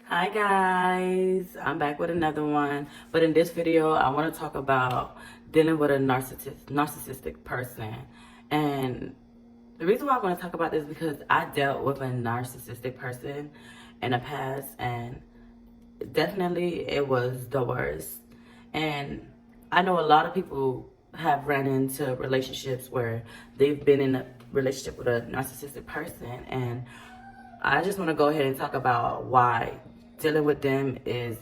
Hi guys, I'm back with another one. But in this video, I want to talk about dealing with a narcissistic person. And the reason why I want to talk about this is because I dealt with a narcissistic person in the past, and definitely it was the worst. And I know a lot of people have ran into relationships where they've been in a relationship with a narcissistic person, and I just want to go ahead and talk about why dealing with them is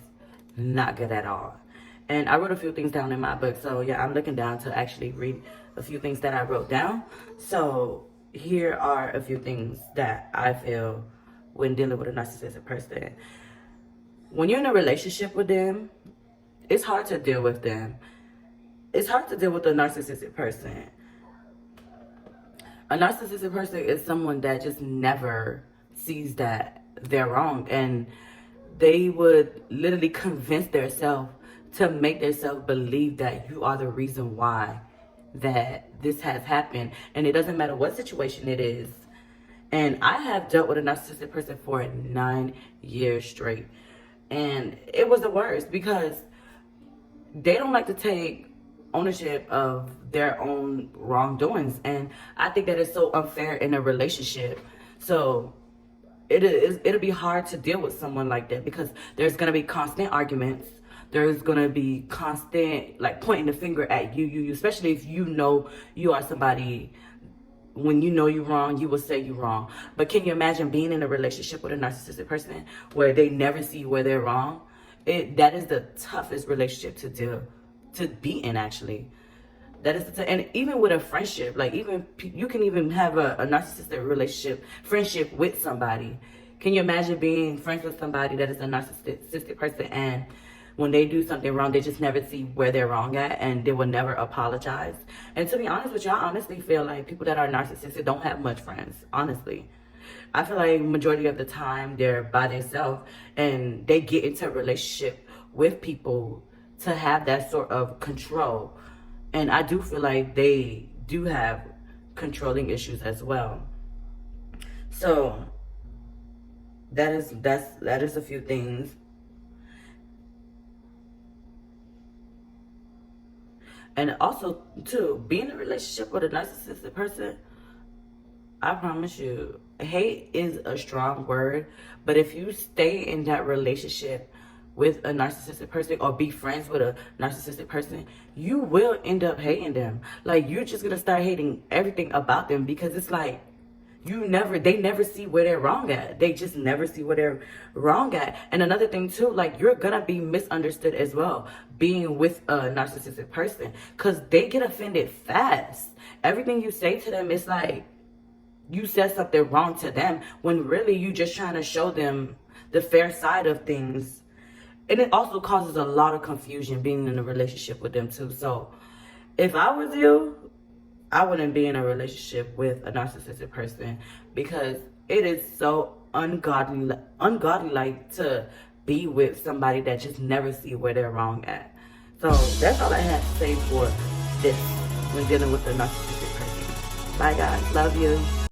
not good at all. And I wrote a few things down in my book. So yeah, I'm looking down to actually read a few things that I wrote down. So here are a few things that I feel when dealing with a narcissistic person. When you're in a relationship with them, it's hard to deal with them. It's hard to deal with a narcissistic person. A narcissistic person is someone that just never sees that they're wrong, and they would literally convince themselves to make themselves believe that you are the reason why that this has happened, and it doesn't matter what situation it is. And I have dealt with a narcissistic person for 9 years straight, and it was the worst because they don't like to take ownership of their own wrongdoings, and I think that is so unfair in a relationship. So it'll be hard to deal with someone like that because there's gonna be constant arguments. There's gonna be constant like pointing the finger at you, especially if you know you are somebody. When you know you're wrong, you will say you're wrong. But can you imagine being in a relationship with a narcissistic person where they never see where they're wrong? That is the toughest relationship to be in, actually. That is and even with a friendship, like even you can even have a narcissistic friendship with somebody. Can you imagine being friends with somebody that is a narcissistic person, and when they do something wrong, they just never see where they're wrong at, and they will never apologize? And to be honest with you, I honestly feel like people that are narcissistic don't have much friends, honestly. I feel like majority of the time they're by themselves, and they get into a relationship with people to have that sort of control. And I do feel like they do have controlling issues as well. So that is a few things. And also too, being in a relationship with a narcissistic person, I promise you, hate is a strong word, but if you stay in that relationship with a narcissistic person or be friends with a narcissistic person, you will end up hating them. Like, you're just gonna start hating everything about them because it's like they never see where they're wrong at. They just never see where they're wrong at. And another thing too, like, you're gonna be misunderstood as well being with a narcissistic person because they get offended fast. Everything you say to them is like you said something wrong to them when really you just trying to show them the fair side of things. And it also causes a lot of confusion being in a relationship with them too. So if I was you, I wouldn't be in a relationship with a narcissistic person because it is so ungodly like to be with somebody that just never see where they're wrong at. So that's all I have to say for this when dealing with a narcissistic person. Bye guys, love you.